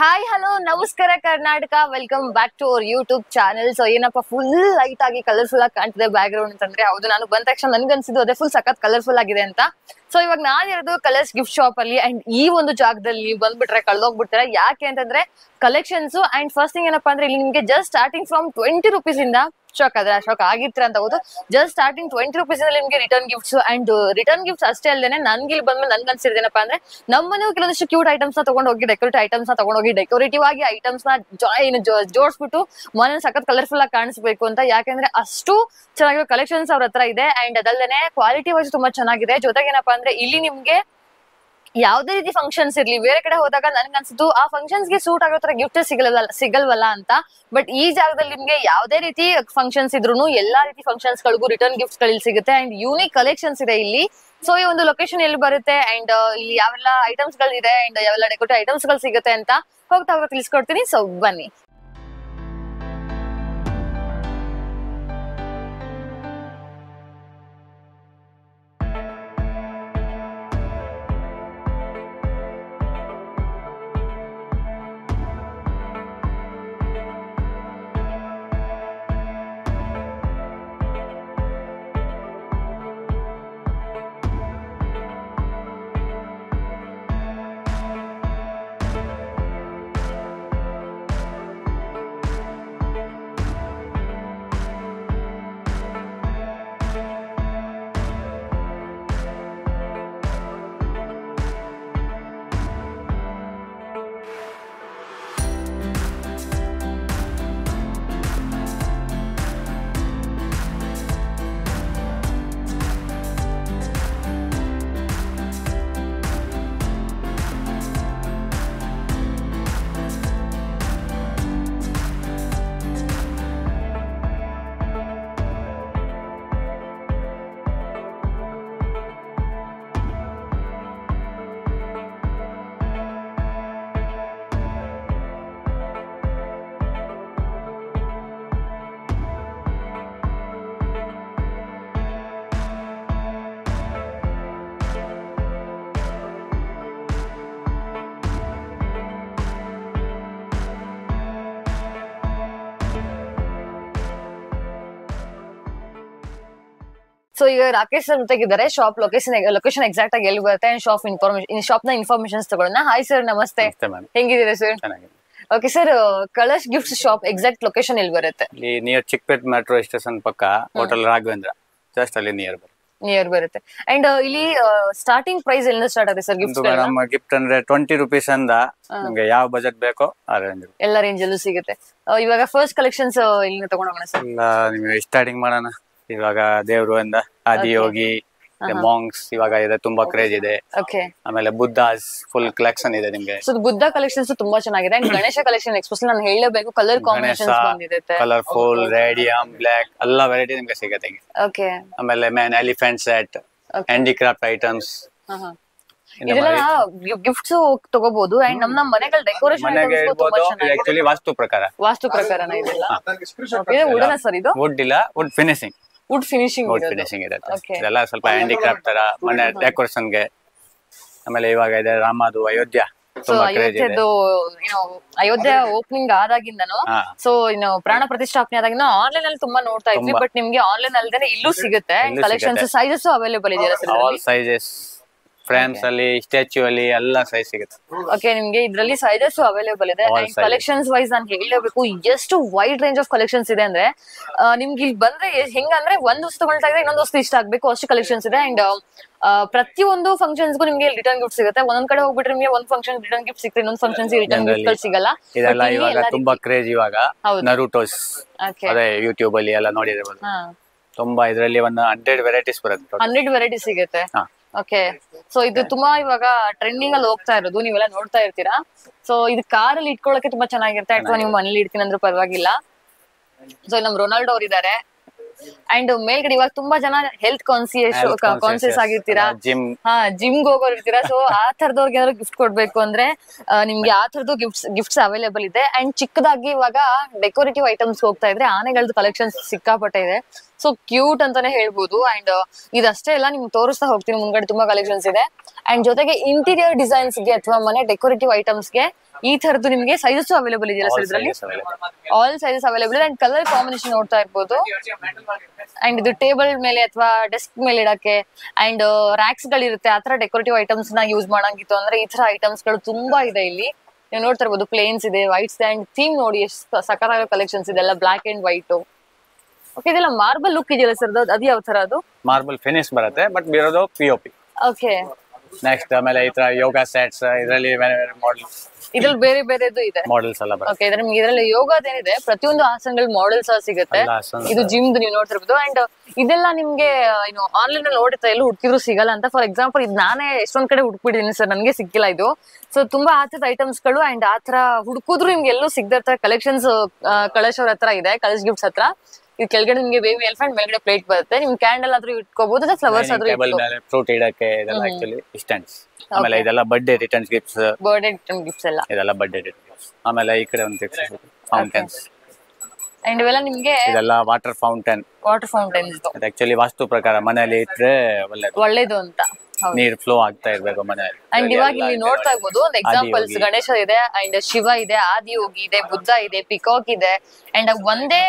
Hi hello ನಮಸ್ಕಾರ Karnataka, welcome back to our YouTube channel. So ಏನಪ್ಪ full light ಆಗಿ colourful ಆಗಿ ಕಾಣ್ತಿದೆ ಬ್ಯಾಕ್ ಗ್ರೌಂಡ್ ಅಂತಂದ್ರೆ, ಹೌದು, ನಾನು ಬಂದ ತಕ್ಷಣ ನನ್ಗನ್ಸಿದ್ದು ಅದೇ ಫುಲ್ ಸಖತ್ ಕಲರ್ಫುಲ್ ಆಗಿದೆ ಅಂತ. ಸೊ ಇವಾಗ ನಾನಿರೋದು ಕಲರ್ಸ್ ಗಿಫ್ಟ್ ಶಾಪ್ ಅಲ್ಲಿ, ಅಂಡ್ ಈ ಒಂದು ಜಾಗದಲ್ಲಿ ನೀವು ಬಂದ್ಬಿಟ್ರೆ ಕಳ್ದೋಗ್ಬಿಡ್ತಾರೆ. ಯಾಕೆ ಅಂತಂದ್ರೆ ಕಲೆಕ್ಷನ್ಸ್ ಅಂಡ್ ಫಸ್ಟ್ ಥಿಂಗ್ ಏನಪ್ಪಾ ಅಂದ್ರೆ, ಇಲ್ಲಿ ನಿಮ್ಗೆ ಜಸ್ಟ್ ಸ್ಟಾರ್ಟಿಂಗ್ ಫ್ರಮ್ 20 rupees ಇಂದ ಶಾಕ್ ಆಗಿರ್ತೀರ ಅಂತ ಹೌದು. ಜಸ್ಟ್ ಸ್ಟಾರ್ಟಿಂಗ್ 20 rupees ಅಲ್ಲಿ ನಿಮ್ಗೆ return gifts and return gifts ಅಷ್ಟೇ ಅಲ್ಲದೆ, ನನ್ಗೆ ಇಲ್ಲಿ ಬಂದ್ಮೇಲೆ ನನ್ಗೆ ಅನ್ಸಿದ್ದೇನಪ್ಪ ಅಂದ್ರೆ, ನಮ್ಮನೆ ಕೆಲವೊಂದಿಷ್ಟು ಕ್ಯೂಟ್ ಐಟಮ್ಸ್ ನ ತಗೊಂಡೋಗಿ ಡೆಕೋರೇಟಿವ್ ಆಗಿ ಐಟಮ್ಸ್ ನ ಜೋಡಿಸ್ಬಿಟ್ಟು ಮನೆ ಸಖತ್ ಕಲರ್ಫುಲ್ ಆಗಿ ಕಾಣಿಸ್ಬೇಕು ಅಂತ. ಯಾಕಂದ್ರೆ ಅಷ್ಟು ಚೆನ್ನಾಗಿರೋ ಕಲೆಕ್ಷನ್ಸ್ ಅವ್ರ ಹತ್ರ ಇದೆ. ಅಂಡ್ ಅದಲ್ಲದೆ ಕ್ವಾಲಿಟಿ ವೈಸ್ ತುಂಬಾ ಚೆನ್ನಾಗಿದೆ. ಜೊತೆಗೆ ಏನಪ್ಪಾ ಅಂದ್ರೆ, ಇಲ್ಲಿ ನಿಮ್ಗೆ ಯಾವ್ದೇ ರೀತಿ ಫಂಕ್ಷನ್ಸ್ ಇರ್ಲಿ, ಬೇರೆ ಕಡೆ ಹೋದಾಗ ನನ್ಗೆ ಅನ್ಸುತ್ತು ಆ ಫಂಕ್ಷನ್ಸ್ ಗೆ ಸೂಟ್ ಆಗೋ ತರ ಗಿಫ್ಟ್ ಸಿಗಲ್ವಲ್ಲ ಅಂತ. ಬಟ್ ಈ ಜಾಗದಲ್ಲಿ ನಿಮ್ಗೆ ಯಾವ್ದೇ ರೀತಿ ಫಂಕ್ಷನ್ಸ್ ಇದ್ರು ಎಲ್ಲಾ ರೀತಿ ಫಂಕ್ಷನ್ಸ್ ಗಳಿಗೂ ರಿಟರ್ನ್ ಗಿಫ್ಟ್ಸ್ ಗಳು ಇಲ್ಲಿ ಸಿಗುತ್ತೆ. ಅಂಡ್ ಯೂನಿಕ್ ಕಲೆಕ್ಷನ್ಸ್ ಇದೆ ಇಲ್ಲಿ. ಸೊ ಈ ಒಂದು ಲೊಕೇಶನ್ ಎಲ್ಲಿ ಬರುತ್ತೆ ಅಂಡ್ ಇಲ್ಲಿ ಯಾವೆಲ್ಲ ಐಟಮ್ಸ್ ಗಳಿದೆ ಅಂಡ್ ಯಾವೆಲ್ಲ ಡೆಕೋರೇಟಿವ್ ಐಟಮ್ಸ್ ಗಳು ಸಿಗುತ್ತೆ ಅಂತ ಹೋಗ್ತಾ ತಿಳಿಸ್ಕೊಡ್ತೀನಿ. ಸೊ ಬನ್ನಿ. ಸೊ ಈಗ ರಾಕೇಶ್ ಸರ್ ಜೊತೆಗಿದ್ದಾರೆ. ಶಾಪ್ ಲೊಕೇಶನ್ ಎಕ್ಸಾಕ್ಟ್ ಆಗಿ ಎಲ್ಲಿ ಬರುತ್ತೆ, ಶಾಪ್ ನ ಇನ್ಫಾರ್ಮೇಶನ್ಸ್ ತಗೊಳ್ಳೋಣ. ಹಾಯ್ ಸರ್, ನಮಸ್ತೆ. ಹೆಂಗಿದ್ದೀರಾ sir? Okay sir, colours gift shop exact location ಎಲ್ಲಿ ಬರುತ್ತೆ? ನಿಯರ್ ಚಿಕ್ಕಪೇಟ್ ಮೆಟ್ರೋ ಸ್ಟೇಷನ್ ಪಕ್ಕ ಹೋಟೆಲ್ ರಾಘವೇಂದ್ರ, ಜಸ್ಟ್ ಅಲ್ಲಿ ನಿಯರ್ ಬರುತ್ತೆ. ಅಂಡ್ ಇಲ್ಲಿ ಸ್ಟಾರ್ಟಿಂಗ್ ಪ್ರೈಸ್ ಎಲ್ಲಿಂದ ಸ್ಟಾರ್ಟ್ ಆಗುತ್ತೆ ಸರ್ ಗಿಫ್ಟ್? ನಮ್ಮ ಗಿಫ್ಟ್ ಅಂದ್ರೆ 20 rupees ಅಂದ ನಿಮ್ಗೆ ಯಾವ ಬಜೆಟ್ ಬೇಕೋ ಆ ರೇಂಜ್, ಎಲ್ಲ ರೇಂಜ್ ಅಲ್ಲೂ ಸಿಗುತ್ತೆ. ಇವಾಗ ಫಸ್ಟ್ ಕಲೆಕ್ಷನ್ಸ್ ಇಲ್ಲಿಂದ ತಗೊಂಡೋಗೋಣ ಸರ್. ನಿಮ್ಗೆ ಸ್ಟಾರ್ಟಿಂಗ್ ಮಾಡೋಣ. ಇವಾಗ ದೇವ್ರು ಅಂದ ಆದಿಯೋಗಿ ಮಾಂಗ್ಸ್ ಇವಾಗ ಇದೆ, ತುಂಬಾ ಕ್ರೇಜ್ ಇದೆ. ಆಮೇಲೆ ಬುದ್ಧಾಸ್ ಫುಲ್ ಕಲೆಕ್ಷನ್ ಇದೆ ನಿಮ್ಗೆ. ಸೊ ಬುದ್ಧ ಕಲೆಕ್ಷನ್ಸ್ ತುಂಬಾ ಚೆನ್ನಾಗಿದೆ. ಅಂಡ್ ಗಣೇಶ ಕಲೆಕ್ಷನ್ ಎಕ್ಸ್ಪೆಷಲಿ ನಾನು ಹೇಳಲೇಬೇಕು, ಕಲರ್ ಕಾಂಬಿನೇಷನ್ಸ್ ಬಂದಿದೆ, ಕಲರ್ಫುಲ್ ರೇಡಿಯಂ ಬ್ಲಾಕ್ ಎಲ್ಲ ವೆರೈಟಿ ನಿಮ್ಗೆ ಸಿಗುತ್ತೆ. ಆಮೇಲೆ man elephant set, handicraft items, ಇದೆಲ್ಲ ಗಿಫ್ಟ್ಸ್ ತಗೋಬಹುದು. ಅಂಡ್ ನಮ್ಮ ಮನೆಗಳ ಡೆಕೋರೇಷನ್ ಆಕ್ಚುಲಿ ವಾಸ್ತು ಪ್ರಕಾರನ ಇದೆಲ್ಲ. ವುಡನ ಸರ್ ಇದು? ವುಡ್ ಇಲ್ಲ, ವುಡ್ ಫಿನಿಶಿಂಗ್ ಇರುತ್ತೆ. ಇದೆಲ್ಲ ಸ್ವಲ್ಪ ಹ್ಯಾಂಡಿಕ್ರಾಫ್ಟ್ ತರ ಮನೆ ಡೆಕೋರೇಷನ್ ಗೆ. ಆಮೇಲೆ ಇವಾಗ ಇದೆ ರಾಮದು ಅಯೋಧ್ಯ. ಅಯೋಧ್ಯ ಓಪನಿಂಗ್ ಆದಾಗಿಂದನು, ಸೊ ಇನ್ನು ಪ್ರಾಣ ಪ್ರತಿಷ್ಠಾಪನೆ ಆದಾಗಿಂದ ಆನ್ಲೈನ್ ಅಲ್ಲಿ ತುಂಬಾ ನೋಡ್ತಾ ಇದ್ವಿ. ಬಟ್ ನಿಮ್ಗೆ ಆನ್ಲೈನ್ ಅಲ್ದೇನೆ ಇಲ್ಲೂ ಸಿಗುತ್ತೆ. ಕಲೆಕ್ಷನ್ಸ್ ಸೈಜಸ್ ಅವೈಲೇಬಲ್ ಇದೆಯಲ್ಲ ಸರ್? ಆಲ್ ಸೈಜಸ್, ಫ್ರೇಮ್ಸ್ ಅಲ್ಲಿ, ಸ್ಟ್ಯಾಚ್ಯೂ ಅಲ್ಲಿ ಎಲ್ಲ ಸೈಜ್ ಸಿಗುತ್ತೆ. ಓಕೆ, ನಿಮ್ಗೆ ಇದ್ರಲ್ಲಿ ಸೈಜಸ್ ಅವೈಲೇಬಲ್ ಇದೆ. ಅಂಡ್ ಕಲೆಕ್ಷನ್ಸ್ ವೈಸ್ ನಾನು ಹೇಳಬೇಕು, ಎಷ್ಟು ವೈಡ್ ರೇಂಜ್ ಆಫ್ ಕಲೆಕ್ಷನ್ಸ್ ಇದೆ ಅಂದ್ರೆ, ನಿಮ್ಗೆ ಇಲ್ಲಿ ಬಂದ್ರೆ ಹೆಂಗಂದ್ರೆ ಒಂದ್ ವಸ್ತು ತಗೊಳ್ತಾ ಇದ್ರೆ ಇನ್ನೊಂದು ವಸ್ತು ಇಷ್ಟ ಆಗ್ಬೇಕು, ಅಷ್ಟು ಕಲೆಕ್ಷನ್ಸ್ ಇದೆ. ಅಂಡ್ ಪ್ರತಿಯೊಂದು ಫಂಕ್ಷನ್ಸ್ಗೂ ನಿಮ್ಗೆ ರಿಟರ್ನ್ ಗಿಫ್ಟ್ ಸಿಗುತ್ತೆ. ಒಂದೊಂದ್ ಕಡೆ ಹೋಗ್ಬಿಟ್ರೆ ನಿಮ್ಗೆ ಒಂದ್ ಫಂಕ್ಷನ್ ರಿಟರ್ನ್ ಗಿಫ್ಟ್ ಸಿಗುತ್ತೆ, ಇನ್ನೊಂದ್ ಫಂಕ್ಷನ್ ರಿಟರ್ನ್ ಗಿಫ್ಟ್ ಸಿಗಲ್ಲ. ಇದೆಲ್ಲ ಇವಾಗ ತುಂಬಾ ಕ್ರೇಜ್. ಇವಾಗ ನರುಟೋಸ್ ಅದೇ ಯೂಟ್ಯೂಬ್ ಅಲ್ಲಿ ಎಲ್ಲ ನೋಡಿದ್ರೆ ತುಂಬಾ, ಇದರಲ್ಲಿ ಒಂದು 100 ವೆರೈಟೀಸ್ ಬರುತ್ತೆ. 100 ವೆರೈಟೀಸ್ ಸಿಗುತ್ತೆ. ಓಕೆ, ಸೊ ಇದು ತುಂಬಾ ಇವಾಗ ಟ್ರೆಂಡಿಂಗ್ ಅಲ್ಲಿ ಹೋಗ್ತಾ ಇರೋದು, ನೀವೆಲ್ಲ ನೋಡ್ತಾ ಇರ್ತೀರಾ. ಸೊ ಇದು ಕಾರಲ್ಲಿ ಇಟ್ಕೊಳ್ಳೋಕೆ ತುಂಬಾ ಚೆನ್ನಾಗಿರುತ್ತೆ, ಅಥವಾ ನೀವು ಮನೇಲಿ ಇಡ್ತೀನಿ ಅಂದ್ರೂ ಪರವಾಗಿಲ್ಲ. ಸೊ ನಮ್ ರೊನಾಲ್ಡೋ ಅವ್ರು ಇದಾರೆ. ಅಂಡ್ ಮೇಲ್ಗಡೆ ಇವಾಗ ತುಂಬಾ ಜನ ಹೆಲ್ತ್ ಕಾನ್ಸಿಯಸ್ ಆಗಿರ್ತೀರಾ, ಜಿಮ್ಗೆ ಹೋಗೋರು ಇರ್ತೀರಾ. ಸೊ ಆ ತರದವ್ರಿಗೆ ಏನಾದ್ರು ಗಿಫ್ಟ್ ಕೊಡ್ಬೇಕು ಅಂದ್ರೆ ನಿಮ್ಗೆ ಆ ತರದ್ದು ಗಿಫ್ಟ್ಸ್ ಅವೈಲೇಬಲ್ ಇದೆ. ಅಂಡ್ ಚಿಕ್ಕದಾಗಿ ಇವಾಗ ಡೆಕೋರೇಟಿವ್ ಐಟಮ್ಸ್ ಹೋಗ್ತಾ ಇದ್ರೆ ಆನೆಗಳದ್ದು ಕಲೆಕ್ಷನ್ಸ್ ಸಿಕ್ಕಾಪಟ್ಟೆ ಇದೆ. ಸೊ ಕ್ಯೂಟ್ ಅಂತಾನೆ ಹೇಳ್ಬೋದು. ಅಂಡ್ ಇದಷ್ಟೇ ಇಲ್ಲ, ನಿಮ್ಗೆ ತೋರಿಸ್ತಾ ಹೋಗ್ತೀನಿ, ಮುಂದ್ಗಡೆ ತುಂಬಾ ಕಲೆಕ್ಷನ್ಸ್ ಇದೆ. ಅಂಡ್ ಜೊತೆಗೆ ಇಂಟೀರಿಯರ್ ಡಿಸೈನ್ಸ್ ಗೆ ಅಥವಾ ಮನೆ ಡೆಕೋರೇಟಿವ್ ಐಟಮ್ಸ್ ಗೆ ಈ ತರದ್ದು ನಿಮ್ಗೆ ಸೈಜಸ್ ಅವೈಲೇಬಲ್ ಇದೆಯಲ್ಲ ಸರ್ ಇದರಲ್ಲಿ? ಆಲ್ ಸೈಜಸ್ ಅವೈಲೇಬಲ್ ಇದೆ ಅಂಡ್ ಕಲರ್ ಕಾಂಬಿನೇಷನ್ ನೋಡ್ತಾ ಇರ್ಬೋದು. ಅಂಡ್ ಇದು ಟೇಬಲ್ ಮೇಲೆ ಅಥವಾ ಡೆಸ್ಕ್ ಮೇಲೆ ಇಡಕ್ಕೆ ಅಂಡ್ ರ್ಯಾಕ್ಸ್ ಗಳಿರುತ್ತೆ, ಆತರ ಡೆಕೋರೇಟಿವ್ ಐಟಮ್ಸ್ ನ ಯೂಸ್ ಮಾಡಂಗಿತ್ತು ಅಂದ್ರೆ ಈ ತರ ಐಟಮ್ಸ್ ಗಳು ತುಂಬಾ ಇದೆ ಇಲ್ಲಿ. ನೀವು ನೋಡ್ತಾ ಇರ್ಬೋದು ಪ್ಲೇನ್ಸ್ ಇದೆ, ವೈಟ್ಸ್ ಅಂಡ್ ಥೀಮ್ ನೋಡಿ ಎಷ್ಟು ಸಕರಾದ ಕಲೆಕ್ಷನ್ಸ್ ಇದೆಲ್ಲ ಬ್ಲಾಕ್ ಅಂಡ್ ವೈಟ್. ಓಕೆ, ಇದೆಲ್ಲ ಮಾರ್ಬಲ್ ಲುಕ್ ಇದೆಯಲ್ಲ ಸರ್, ಅದು ಯಾವ ತರ? ಅದು ಮಾರ್ಬಲ್ ಫಿನಿಶ್ ಬರುತ್ತೆ ಬಟ್ ಬಿರೋದು POP. ಓಕೆ, ನೆಕ್ಸ್ಟ್ ಆಮೇಲೆ ಈ ತರ ಯೋಗ ಸೆಟ್ಸ್ ಇದರಲ್ಲಿ ಮಾಡೆಲ್ಸ್, ಇದ್ರಲ್ಲಿ ಬೇರೆ ಬೇರೆದು ಇದೆ ಮಾಡೆಲ್ಸ್ ಎಲ್ಲ ಬರುತ್ತೆ. ಓಕೆ, ನಿಮ್ಗೆ ಇದರಲ್ಲಿ ಯೋಗದೇನಿದೆ ಪ್ರತಿಯೊಂದು ಆಸನಗಳ ಮಾಡೆಲ್ಸ್ ಸಿಗುತ್ತೆ. ಇದು ಜಿಮ್ ನೀವು ನೋಡ್ತಿರ್ಬೋದು. ಅಂಡ್ ಇದೆಲ್ಲ ನಿಮ್ಗೆ ಏನು ಆನ್ಲೈನ್ ಅಲ್ಲಿ ನೋಡುತ್ತೆ, ಎಲ್ಲೂ ಹುಡುಕಿದ್ರು ಸಿಗಲ್ಲ ಅಂತ. ಫಾರ್ ಎಕ್ಸಾಂಪಲ್ ಇದು ನಾನೇ ಎಷ್ಟೊಂದ್ ಕಡೆ ಹುಡುಕ್ಬಿಟ್ಟಿದ್ದೀನಿ ಸರ್, ನನಗೆ ಸಿಕ್ಕಿಲ್ಲ ಇದು. ಸೊ ತುಂಬಾ ಆತರದ ಐಟಮ್ಸ್ ಗಳು ಅಂಡ್ ಆತರ ಹುಡುಕಿದ್ರು ನಿಮ್ಗೆ ಎಲ್ಲೂ ಸಿಗದ ಕಲೆಕ್ಷನ್ಸ್ ಕಳಶ್ ಅವ್ರ ಹತ್ರ ಇದೆ, ಕಳಶ್ ಗಿಫ್ಟ್ಸ್ ಹತ್ರ. ಇದು ಕೆಳಗಡೆ ನಿಮ್ಗೆ ಬೇಬಿ ಎಲಿಫೆಂಟ್, ಮೇಲ್ಗಡೆ ಪ್ಲೇಟ್ ಬರುತ್ತೆ. ನಿಮ್ ಕ್ಯಾಂಡಲ್ ಆದ್ರೂ ಇಟ್ಕೋಬಹುದು ಅಥವಾ ಫ್ಲವರ್ಸ್ ಆದ್ರೂ ಇಟ್ಕೋಬಹುದು. ಫ್ರೂಟ್ ಇಡಕ್ಕೆ ಇದೆಲ್ಲ ಆಕ್ಚುಲಿ ಸ್ಟ್ಯಾಂಡ್ಸ್. ಆಮೇಲೆ ಇದೆಲ್ಲ birthday return gifts, birthday return gifts ಎಲ್ಲ ಇದೆಲ್ಲ ಬರ್ಡೇ ರಿಟರ್ನ್ ಗಿಫ್ಟ್ಸ್. ಆಮೇಲೆ ಈ ಕಡೆ ಒಂದು ಫೌಂಟೈನ್ಸ್ ಅಂಡ್ ಇವೆಲ್ಲ ನಿಮ್ಗೆ ಇದೆಲ್ಲ ವಾಟರ್ ಫೌಂಟೈನ್ಸ್. ಇದು ಆಕ್ಚುಲಿ ವಾಸ್ತು ಪ್ರಕಾರ ಮನೆಯಲ್ಲಿ ಇಟ್ರೆ ಒಳ್ಳೇದು ಅಂತ. ನೀರ್ ಫ್ಲೋ ಆಗ್ತಾ ಇರ್ಬೇಕು ಮನೆಯಲ್ಲಿ. ಅಂಡ್ ಇವಾಗ ಇಲ್ಲಿ ನೋಡ್ತಾ ಇರ್ಬೋದು ಒಂದು ಎಕ್ಸಾಂಪಲ್ಸ್, ಗಣೇಶ ಇದೆ ಅಂಡ್ ಶಿವ ಇದೆ, ಆದಿಯೋಗಿ ಇದೆ, ಬುದ್ಧ ಇದೆ, ಪಿಕಾಕ್ ಇದೆ. ಅಂಡ್ ಒಂದೇ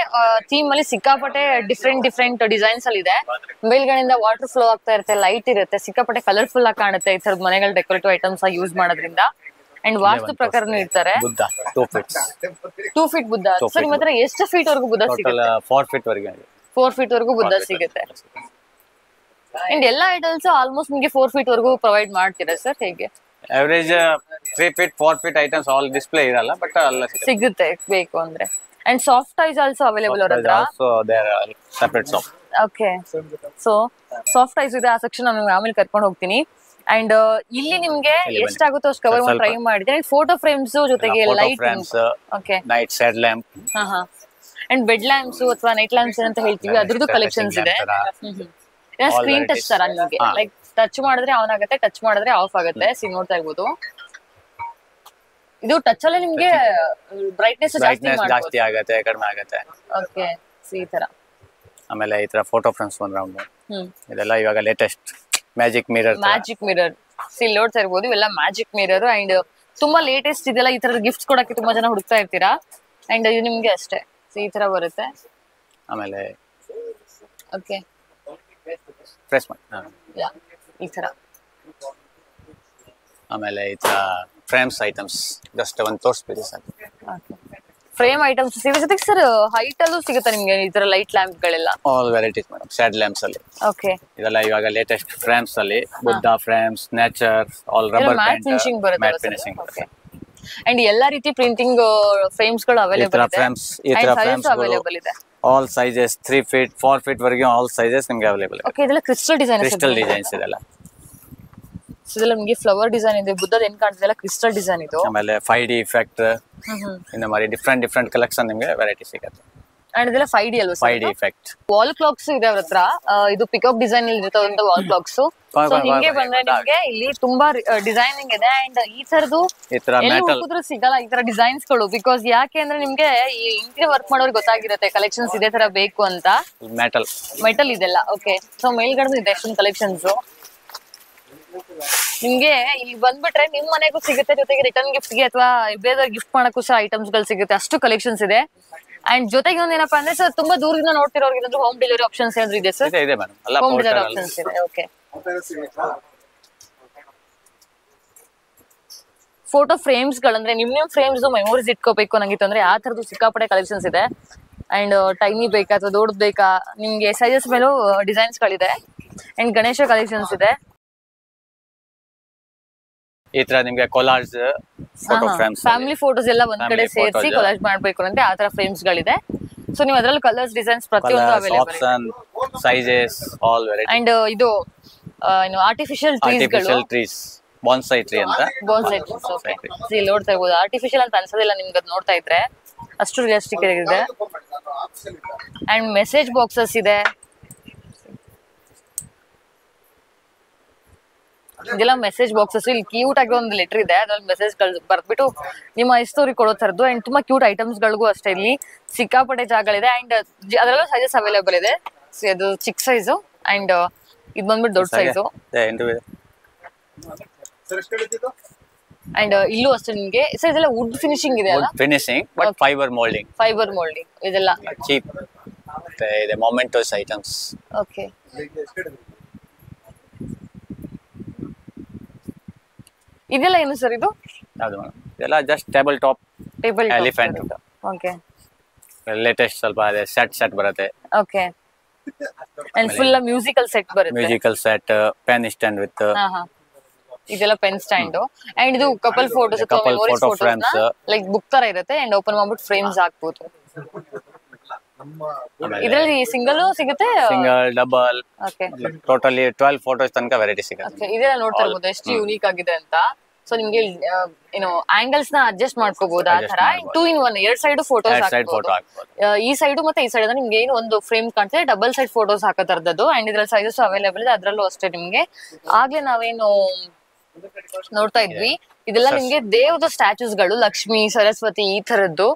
ಥೀಮ್ ಅಲ್ಲಿ ಸಿಕ್ಕಾಪಟ್ಟೆ ಡಿಫ್ರೆಂಟ್ ಡಿಸೈನ್ಸ್ ಅಲ್ಲಿ ಇದೆ. ಮೇಲ್ಗಡೆಯಿಂದ ವಾಟರ್ ಫ್ಲೋ ಆಗ್ತಾ ಇರುತ್ತೆ, ಲೈಟ್ ಇರುತ್ತೆ, ಸಿಕ್ಕಾಪಟ್ಟೆ ಕಲರ್ಫುಲ್ ಆಗಿ ಕಾಣುತ್ತೆ ಈ ತರದ ಮನೆಗಳ ಡೆಕೋರೇಟಿವ್ ಐಟಮ್ಸ್ ಯೂಸ್ ಮಾಡೋದ್ರಿಂದ. ಅಂಡ್ ವಾಸ್ತು ಪ್ರಕಾರನೂ ಇರ್ತಾರೆ. ಬುದ್ಧ 2 ಫೀಟ್ ಬುದ್ಧ. ಸರ್ ನಿಮ್ಮ ಹತ್ರ ಎಷ್ಟು ಫೀಟ್ ವರೆಗೂ ಬುದ್ಧ ಸಿಗುತ್ತೆ? 4 ಫೀಟ್ ವರೆಗೆ 4 ಫೀಟ್ ವರೆಗೂ ಬುದ್ಧ ಸಿಗುತ್ತೆ. ಅಂಡ್ ಎಲ್ಲ ಐಟಮ್ಸ್ ಆಲ್ಮೋಸ್ಟ್ ನಿಮಗೆ 4 ಫೀಟ್ ವರೆಗೂ ಪ್ರೊವೈಡ್ ಮಾಡ್ತೀರಾ ಸರ್? ಹೇಗೆ average 3 feet 4 feet items all display ಇರಲ್ಲ, ಬಟ್ ಎಲ್ಲ ಸಿಗುತ್ತೆ ಬೇಕು ಅಂದ್ರೆ. And soft ties also available ಅವರ ಹತ್ರ. So there are separate soft. Okay, so soft ties ಇದೆ, ಆ ಸೆಕ್ಷನ್ ನಾನು ಆಮೇಲೆ ಕರ್ಕೊಂಡು ಹೋಗ್ತೀನಿ. ಅಂಡ್ ಇಲ್ಲಿ ನಿಮ್ಗೆ ಎಷ್ಟಾಗುತ್ತೋ ಅಷ್ಟು ಕವರ್ ಮಾಡಿ ಟ್ರೈ ಮಾಡಿದ್ರೆ. ಫೋಟೋ ಫ್ರೇಮ್ಸ್ ಜೊತೆಗೆ light, okay, night side lamp, and bed lamps ಅಥವಾ ನೈಟ್ ಲ್ಯಾಂಪ್ಸ್ ಅಂತ ಹೇಳ್ತೀವಿ, ಅದ್ರದ್ದು ಕಲೆಕ್ಷನ್ಸ್ ಇದೆ. ಸ್ಕ್ರೀನ್ ಟಚ್ ತರ ನಿಮಗೆ ಲೈಕ್ ಟಚ್ ಮಾಡಿದ್ರೆ ಆನ್ ಆಗುತ್ತೆ, ಟಚ್ ಮಾಡಿದ್ರೆ ಆಫ್ ಆಗುತ್ತೆ. ನೋಡ್ತಾ ಇರ್ಬೋದು. ಇದು ಟಚ್ ಅಲ್ಲೇ ನಿಮ್ಗೆ ಬ್ರೈಟ್ನೆಸ್ ಜಾಸ್ತಿ ಆಗುತ್ತೆ, ಕಡಿಮೆ ಆಗುತ್ತೆ. ಓಕೆ, ಈ ತರ. ಆಮೇಲೆ ಈ ತರ ಫೋಟೋ ಫ್ರೇಮ್ಸ್ ಒಂದು ರೌಂಡ್, ಇದೆಲ್ಲ ಇವಾಗ ಲೇಟೆಸ್ಟ್ ಮ್ಯಾಜಿಕ್ ಮಿರರ್. ನೋಡ್ತಾ ಇರ್ಬೋದು, ಇವೆಲ್ಲ ಮ್ಯಾಜಿಕ್ ಮಿರರ್ ಅಂಡ್ ತುಂಬಾ ಲೇಟೆಸ್ಟ್ ಇದೆಲ್ಲ. ಈ ತರದ ಗಿಫ್ಟ್ಸ್ ಕೊಡಕ್ಕೆ ತುಂಬಾ ಜನ ಹುಡುಕ್ತಾ ಇರ್ತೀರಾ. ಅಂಡ್ ಇದು ನಿಮ್ಗೆ ಅಷ್ಟೇ ಈ ತರ ಬರುತ್ತೆ. ಆಮೇಲೆ ಓಕೆ, ಪ್ರೆಸ್ ಮಾಡಿ ಈ ತರ. ಆಮೇಲೆ ಈ ತರ ಫ್ರೇಮ್ಸ್ ಐಟಮ್ಸ್ ಜಸ್ಟ್ ಒಂದು ತೋರಿಸ್ಬಿಡಿ ಸರ್. ಫ್ರೇಮ್ ಐಟಮ್ಸ್ ಸಿಗುತ್ತೆ ಸರ್. ಹೈಟ್ ಅಲ್ಲೂ ಸಿಗುತ್ತೆ ನಿಮ್ಗೆ ಈ ತರ ಲೈಟ್ ಲ್ಯಾಂಪ್ ಗಳೆಲ್ಲ. All varieties madam, shade lamps ಅಲ್ಲಿ. ಓಕೆ, ಇದೆಲ್ಲ ಇವಾಗ ಲೇಟೆಸ್ಟ್ ಫ್ರೇಮ್ಸ್ ಅಲ್ಲಿ Buddha frames, nature, all rubber matte finishing ಬರುತ್ತೆ. Matte finishing. ಓಕೆ, ಅಂಡ್ ಎಲ್ಲಾ ರೀತಿ ಪ್ರಿಂಟಿಂಗ್ ಫ್ರೇಮ್ಸ್ ಗಳು ಅವೈಲೇಬಲ್ ಇದೆ. ಈ ತರ ಫ್ರೇಮ್ಸ್ ಅವೈಲೇಬಲ್ ಇದೆ. ಆಲ್ ಸೈಜಸ್ 3 ಫೀಟ್ 4 ಫೀಟ್ ವರೆಗೆ ಆಲ್ ಸೈಜಸ್ ನಿಮಗೆ ಅವೈಲೇಬಲ್ ಇದೆ. ಓಕೆ, ಇದೆಲ್ಲ ಕ್ರಿಸ್ಟಲ್ ಡಿಸೈನ್ಸ್ ಇದೆಲ್ಲ. ಇದೆಲ್ಲ ನಿಮಗೆ ಫ್ಲವರ್ ಡಿಸೈನ್ ಇದೆ, ಬುದ್ಧದ ಏನ್ ಕಾಣ್ತಿದೆಲ್ಲ ಕ್ರಿಸ್ಟಲ್ ಡಿಸೈನ್ ಇದು. ಆಮೇಲೆ 5D ಇಫೆಕ್ಟ್, ಇಂದ ಮಾರಿ ಡಿಫರೆಂಟ್ ಕಲೆಕ್ಷನ್ ನಿಮಗೆ ವೆರೈಟಿ ಸಿಗುತ್ತೆ. ಅಂಡ್ ಇದೆಲ್ಲ 5D ಅಲ್ವಾ sir? 5D effect. Wall clogs ಇದೆ ಅವ್ರ ಹತ್ರ. ಇದು ಪಿಕಾಕ್ ಡಿಸೈನ್ ಅಲ್ಲಿ ಇರ್ತದಂತ ವಾಲ್ ಕ್ಲಾಕ್ಸ್. ಸೊ ಹಿಂಗೆ ಬಂದ್ರೆ ನಿಮ್ಗೆ ಇಲ್ಲಿ ತುಂಬಾ ಡಿಸೈನಿಂಗ್ ಇದೆ. ಅಂಡ್ ಈ ತರದ್ದು ಎಲ್ಲೂ ಸಿಗಲ್ಲ ಈ ತರ ಡಿಸೈನ್ಸ್ ಗಳು. ಬಿಕಾಸ್ ಯಾಕೆ ಅಂದ್ರೆ ನಿಮ್ಗೆ ಈ ಇಂಟೀರಿಯರ್ ವರ್ಕ್ ಮಾಡೋರಿಗೆ ಗೊತ್ತಾಗಿರುತ್ತೆ ಕಲೆಕ್ಷನ್ಸ್ ಇದೇ ತರ ಬೇಕು ಅಂತ. ಮೆಟಲ್ ಇದೆಲ್ಲ. ಓಕೆ, ಸೊ ಮೇಲ್ಗಡೆ ಇದೆ ಎಷ್ಟೊಂದು ಕಲೆಕ್ಷನ್ಸ್ ನಿಮ್ಗೆ. ಇಲ್ಲಿ ಬಂದ್ಬಿಟ್ರೆ ನಿಮ್ ಮನೆಗೂ ಸಿಗುತ್ತೆ, ಜೊತೆಗೆ ರಿಟರ್ನ್ ಗಿಫ್ಟ್ ಗೆ ಅಥವಾ ಬೇರೆ ಗಿಫ್ಟ್ ಮಾಡಕ್ಕೂ ಸಹ ಐಟಮ್ಸ್ ಗಳು ಸಿಗುತ್ತೆ, ಅಷ್ಟು ಕಲೆಕ್ಷನ್ಸ್ ಇದೆ. ಅಂಡ್ ಜೊತೆಗೆ ಒಂದೇನಪ್ಪಾ ಅಂದ್ರೆ ಸರ್, ತುಂಬಾ ದೂರದಿಂದ ನೋಡ್ತಿರೋರ್ಗೆ ಹೋಮ್ ಡೆಲಿವರಿ ಆಪ್ಷನ್ಸ್ ಏನಾದ್ರು ಇದೆ ಸರ್? ಹೋಮ್ ಡೆಲಿವರಿ ಆಪ್ಷನ್ಸ್ ಇದೆ. ಓಕೆ, ಫೋಟೋ ಫ್ರೇಮ್ಸ್ ಗಳಂದ್ರೆ ನಿಮ್ ಫ್ರೇಮ್ಸ್ ಮೆಮೊರೀಸ್ ಇಟ್ಕೋಬೇಕು ಅನ್ನಂಗಿತ್ತು ಅಂದ್ರೆ ಆ ತರದ್ದು ಸಿಕ್ಕಾಪಟ್ಟೆ ಕಲೆಕ್ಷನ್ಸ್ ಇದೆ. ಅಂಡ್ ಟೈನಿ ಬೇಕಾ ಅಥವಾ ದೊಡ್ಡದು ಬೇಕಾ, ನಿಮ್ಗೆ ಸೈಜಸ್ ಮೇಲೂ ಡಿಸೈನ್ಸ್ ಗಳಿದೆ. ಅಂಡ್ ಗಣೇಶ ಕಲೆಕ್ಷನ್ಸ್ ಇದೆ. ಈ ತರ ನಿಮ್ಗೆ collage photo frames, family photos ಎಲ್ಲ ಒಂದ್ ಕಡೆ ಸೇರಿಸಿ ಕೊಲಾಜ್ ಮಾಡ್ಬೇಕು ಅಂದ್ರೆ ಆ ತರ ಫ್ರೇಮ್ಸ್ ಗಳಿದೆ. ಸೊ ನೀವು ಅದರಲ್ಲಿ ಕಲರ್ಸ್, ಡಿಸೈನ್ಸ್ ಪ್ರತಿಯೊಂದು ಅವೈಲೇಬಲ್ ಇದೆ. Sizes all variety. ಅಂಡ್ ಇದು ಆರ್ಟಿಫಿಷಿಯಲ್ ಟ್ರೀಸ್, ಬಾನ್ಸೈ ಟ್ರೀ ಅಂತ. ಬಾನ್ಸೈ ಟ್ರೀಸ್. ಓಕೆ, ಇಲ್ಲಿ ನೋಡ್ತಾ ಇರ್ಬೋದು. ಆರ್ಟಿಫಿಷಿಯಲ್ ಅಂತ ಅನ್ಸೋದಿಲ್ಲ ನಿಮ್ಗೆ ಅದು ನೋಡ್ತಾ ಇದ್ರೆ, ಅಷ್ಟು ರಿಯಲಿಸ್ಟಿಕ್ ಇದೆ. ಅಂಡ್ ಮೆಸೇಜ್ ಬಾಕ್ಸಸ್ ಇದೆ. ಇದೆಲ್ಲ ಮೆಸೇಜ್ ಬಾಕ್ಸಸ್. ಇಲ್ಲಿ ಕ್ಯೂಟ್ ಆಗಿ ಒಂದು ಲೆಟರ್ ಇದೆ, ಅದ್ರಲ್ಲಿ ಮೆಸೇಜ್ ಬರ್ದ್ಬಿಟ್ಟು ನಿಮ್ಮ ಇಷ್ಟೋರಿಗೆ ಕೊಡೋ ತರದ್ದು. ಅಂಡ್ ತುಂಬಾ ಕ್ಯೂಟ್ ಐಟಮ್ಸ್ ಗಳಿಗೂ ಅಷ್ಟೇ ಇಲ್ಲಿ ಸಿಕ್ಕಾಪಟ್ಟೆ ಜಾಗಗಳಿದೆ. ಅಂಡ್ ಅದರಲ್ಲೂ ಸೈಜಸ್ ಅವೈಲೇಬಲ್ ಇದೆ. ಅದು ಚಿಕ್ಕ ಸೈಜು ಅಂಡ್ ಇದು ಬಂದ್ಬಿಟ್ಟು ದೊಡ್ಡ ಸೈಜು. ಅಂಡ್ ಇಲ್ಲೂ ಅಷ್ಟೇ ನಿಮ್ಗೆ ಸೊ ಇದೆಲ್ಲ ವುಡ್ ಫಿನಿಶಿಂಗ್ ಇದೆ ಅಲ್ಲ ಫಿನಿಶಿಂಗ್ ಬಟ್ ಫೈಬರ್ ಮೋಲ್ಡಿಂಗ್ ಇದೆಲ್ಲ ಚೀಪ್ ಮತ್ತೆ ಇದೆ ಮೊಮೆಂಟೋಸ್ ಐಟಮ್ಸ್. ಓಕೆ ಇದೆಲ್ಲ ಏನು ಸರ್ ಇದು? ಯಾವುದು ಮೇಡಮ್? ಇದೆಲ್ಲ just table top elephant. Okay latest ಸ್ವಲ್ಪ ಅದೇ ಸೆಟ್ ಬರುತ್ತೆ. Okay and full musical set ಬರುತ್ತೆ. Musical set, pen stand with. ಇದೆಲ್ಲ ಪೆನ್ ಸ್ಟ್ಯಾಂಡ್ ಅಂಡ್ ಇದು ಕಪಲ್ ಫೋಟೋಸ್ ಅಥವಾ ಮೆಮೊರೀಸ್ ಫೋಟೋಸ್ ಲೈಕ್ ಬುಕ್ ತರ ಇರುತ್ತೆ ಅಂಡ್ ಓಪನ್ ಮಾಡ್ಬಿಟ್ಟು ಫ್ರೇಮ್ಸ್ ಹಾಕ್ಬೋದು. ಇದರಲ್ಲಿ ಸಿಂಗಲ್ ಸಿಗುತ್ತೆ, single, double, okay totally 12 photos ತನಕ ವೆರೈಟಿ ಸಿಗುತ್ತೆ. ಓಕೆ ಇದೆಲ್ಲ ನೋಡ್ತಾ ಇರ್ಬೋದು ಎಷ್ಟು ಯೂನಿಕ್ ಆಗಿದೆ ಅಂತ. ಸೊ ನಿಮ್ಗೆ ಏನು ಆಂಗಲ್ಸ್ ನ ಅಡ್ಜಸ್ಟ್ ಮಾಡ್ಕೋಬಹುದು ಆ ತರ. 2 in 1 ಎರಡ್ ಸೈಡ್ ಫೋಟೋಸ್ ಹಾಕ್ಬೋದು. ಈ ಸೈಡ್ ಮತ್ತೆ ಈ ಸೈಡ್ ನಿಮ್ಗೆ ಏನು ಒಂದು ಫ್ರೇಮ್ ಕಾಣ್ತಿದೆ, ಡಬಲ್ ಸೈಡ್ ಫೋಟೋಸ್ ಹಾಕೋ ತರದ್ದು. ಅಂಡ್ ಇದ್ರಲ್ಲಿ ಸೈಜಸ್ ಅವೈಲೇಬಲ್ ಇದೆ, ಅದ್ರಲ್ಲೂ ಅಷ್ಟೇ ನಿಮ್ಗೆ. ಆಗ್ಲೇ ನಾವೇನು ನೋಡ್ತಾ ಇದ್ವಿ ಇದೆಲ್ಲ ನಿಮ್ಗೆ ದೇವದ ಸ್ಟ್ಯಾಚೂಸ್ ಗಳು, ಲಕ್ಷ್ಮಿ, ಸರಸ್ವತಿ ಈ ತರದ್ದು.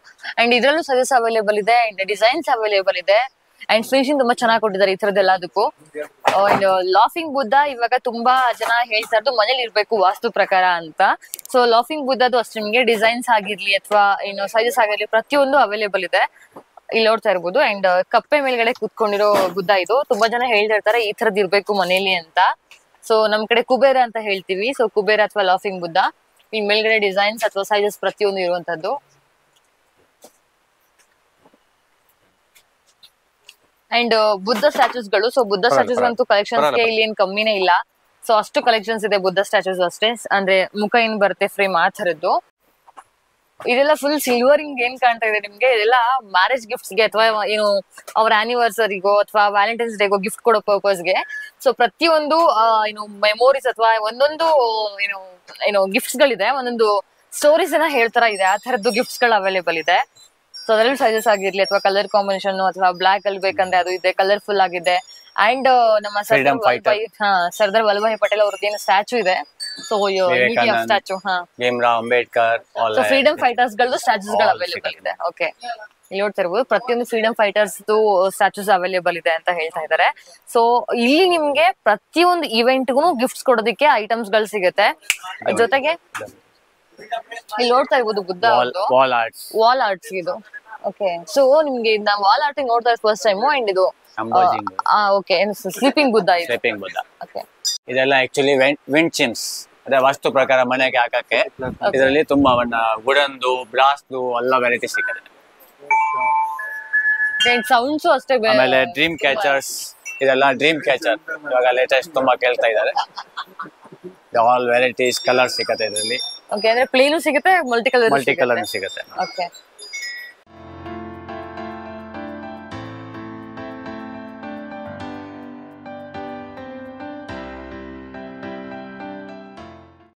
ಅಂಡ್ ಇದ್ರಲ್ಲೂ ಸೈಜಸ್ ಅವೈಲೇಬಲ್ ಇದೆ ಅಂಡ್ ಡಿಸೈನ್ಸ್ ಅವೈಲೇಬಲ್ ಇದೆ ಅಂಡ್ ಫಿನಿಶಿಂಗ್ ತುಂಬಾ ಚೆನ್ನಾಗಿ ಕೊಟ್ಟಿದ್ದಾರೆ ಈ ತರದ್ದು ಎಲ್ಲದಕ್ಕೂ. ಅಂಡ್ ಲಾಫಿಂಗ್ ಬುದ್ಧ ಇವಾಗ ತುಂಬಾ ಜನ ಹೇಳ್ತಾ ಇರೋದು ಮನೇಲಿ ಇರ್ಬೇಕು ವಾಸ್ತು ಪ್ರಕಾರ ಅಂತ. ಸೊ ಲಾಫಿಂಗ್ ಬುದ್ಧದು ಅಷ್ಟೇ ನಿಮ್ಗೆ ಡಿಸೈನ್ಸ್ ಆಗಿರ್ಲಿ ಅಥವಾ ಏನು ಸೈಜಸ್ ಆಗಿರ್ಲಿ ಪ್ರತಿಯೊಂದು ಅವೈಲೇಬಲ್ ಇದೆ, ಇಲ್ಲಿ ನೋಡ್ತಾ ಇರ್ಬೋದು. ಅಂಡ್ ಕಪ್ಪೆ ಮೇಲ್ಗಡೆ ಕುತ್ಕೊಂಡಿರೋ ಬುದ್ಧ ಇದು. ತುಂಬಾ ಜನ ಹೇಳ್ತಾ ಇರ್ತಾರೆ ಈ ತರದ್ ಇರ್ಬೇಕು ಮನೇಲಿ ಅಂತ. ಸೊ ನಮ್ ಕಡೆ ಕುಬೇರ ಅಂತ ಹೇಳ್ತೀವಿ. ಸೊ ಕುಬೇರ ಅಥವಾ ಲಾಫಿಂಗ್ ಬುದ್ಧ, ಈ ಮೇಲ್ಗಡೆ ಡಿಸೈನ್ಸ್ ಅಥವಾ ಸೈಜಸ್ ಪ್ರತಿಯೊಂದು ಇರುವಂತದ್ದು. ಅಂಡ್ ಬುದ್ಧ ಸ್ಟ್ಯಾಚೂಸ್ ಗಳು, ಸೊ ಬುದ್ಧ ಸ್ಟ್ಯಾಚೂಸ್ ಅಂತೂ ಕಲೆಕ್ಷನ್ಸ್ ಗೆ ಇಲ್ಲಿ ಏನ್ ಕಮ್ಮಿನೇ ಇಲ್ಲ. ಸೊ ಅಷ್ಟು ಕಲೆಕ್ಷನ್ಸ್ ಇದೆ ಬುದ್ಧ ಸ್ಟ್ಯಾಚೂಸ್ ಅಷ್ಟೇ, ಅಂದ್ರೆ ಮುಖ ಏನ್ ಬರುತ್ತೆ ಫ್ರೇಮ್ ಆ ತರದ್ದು. ಇದೆಲ್ಲ ಫುಲ್ ಸಿಲ್ವರಿಂಗ್ ಏನ್ ಕಾಣ್ತಾ ಇದೆ ನಿಮ್ಗೆ, ಇದೆಲ್ಲ ಮ್ಯಾರೇಜ್ ಗಿಫ್ಟ್ಸ್ ಗೆ ಅಥವಾ ಏನು ಅವ್ರ ಆನಿವರ್ಸರಿಗೋ ಅಥವಾ ವ್ಯಾಲೆಂಟೈನ್ಸ್ ಡೇಗೋ ಗಿಫ್ಟ್ ಕೊಡೋ ಪರ್ಪಸ್ ಗೆ. ಸೊ ಪ್ರತಿಯೊಂದು ಏನು ಮೆಮೊರೀಸ್ ಅಥವಾ ಒಂದೊಂದು ಏನು ಗಿಫ್ಟ್ಸ್ ಗಳಿದೆ, ಒಂದೊಂದು ಸ್ಟೋರೀಸ್ ಅನ್ನ ಹೇಳ್ತಾರ ಇದೆ, ಆ ತರದ್ದು ಗಿಫ್ಟ್ಸ್ ಗಳು ಅವೈಲೇಬಲ್ ಇದೆ. ಸೊ ಅದರಲ್ಲಿ ಸೈಜಸ್ ಆಗಿರ್ಲಿ ಅಥವಾ ಕಲರ್ ಕಾಂಬಿನೇಷನ್ ಅಥವಾ ಬ್ಲಾಕ್ ಅಲ್ಲಿ ಬೇಕಂದ್ರೆ ಅದು ಇದೆ, ಕಲರ್ಫುಲ್ ಆಗಿದೆ. ಅಂಡ್ ನಮ್ಮ ಸರ್ದಾರ್ ವಲ್ಲಭಾಯ್ ಪಟೇಲ್ ಅವ್ರದ್ದು ಏನು ಸ್ಟ್ಯಾಚು ಇದೆ, so statue Bhimrao Ambedkar, so freedom fighters ಗಳದ್ದು ಸ್ಟ್ಯಾಚುಸ್ ಗಳು ಅವೈಲೇಬಲ್ ಇದೆ. ಓಕೆ ಇಲ್ಲಿ ನೋಡ್ತಾ ಇರ್ಬೋದು ಪ್ರತಿಯೊಂದು ಫ್ರೀಡಮ್ ಫೈಟರ್ಸ್ ಸ್ಟ್ಯಾಚುಸ್ ಅವೈಲೇಬಲ್ ಇದೆ ಅಂತ ಹೇಳ್ತಾ ಇದ್ದಾರೆ. ಸೊ ಇಲ್ಲಿ ನಿಮ್ಗೆ ಪ್ರತಿಯೊಂದು ಇವೆಂಟ್ಗೂ ಗಿಫ್ಟ್ಸ್ ಕೊಡೋದಕ್ಕೆ ಐಟಮ್ಸ್ ಗಳು ಸಿಗುತ್ತೆ. ಜೊತೆಗೆ ಇಲ್ಲಿ ನೋಡ್ತಾ ಇರ್ಬೋದು ಬುದ್ಧ ವಾಲ್ ಆರ್ಟ್ಸ್ ಇದು. ಓಕೆ ಸೊ ನಿಮ್ಗೆ ನಾವು ವಾಲ್ ಆರ್ಟ್ ನೋಡ್ತಾ ಇರೋದು ಫಸ್ಟ್ ಟೈಮ್. ಅಂಡ್ ಇದು ಓಕೆ ಸ್ಲೀಪಿಂಗ್ ಬುದ್ಧ ಇದು. ಸ್ಲೀಪಿಂಗ್ ಬುದ್ಧ ಓಕೆ ಇದೆಲ್ಲ ಆಕ್ಚುಲಿ ವಿಂಡ್ ಚಿಮ್ಸ್, ಅದೇ ವಾಸ್ತು ಪ್ರಕಾರ ಮನೆಗೆ ಹಾಕಕ್ಕೆ. ಇದರಲ್ಲಿ ತುಂಬಾ ವುಡನ್ದು, ಬ್ರಾಸ್ದು ಎಲ್ಲ ವೆರೈಟಿ ಸಿಗುತ್ತೆ. ಸೌಂಡ್ಸ್ ಅಷ್ಟೇ. ಆಮೇಲೆ ಡ್ರೀಮ್ ಕ್ಯಾಚರ್ಸ್, ಇದೆಲ್ಲ ಡ್ರೀಮ್ ಕ್ಯಾಚರ್ ಇವಾಗ ಲೇಟೆಸ್ಟ್ ತುಂಬಾ ಕೇಳ್ತಾ ಇದ್ದಾರೆ. ಆಲ್ ವೆರೈಟೀಸ್ ಕಲರ್ ಸಿಗುತ್ತೆ ಇದರಲ್ಲಿ. ಓಕೆ ಅಂದ್ರೆ ಪ್ಲೇನು ಸಿಗುತ್ತೆ, ಮಲ್ಟಿ ಕಲರ್ ಸಿಗುತ್ತೆ. ಓಕೆ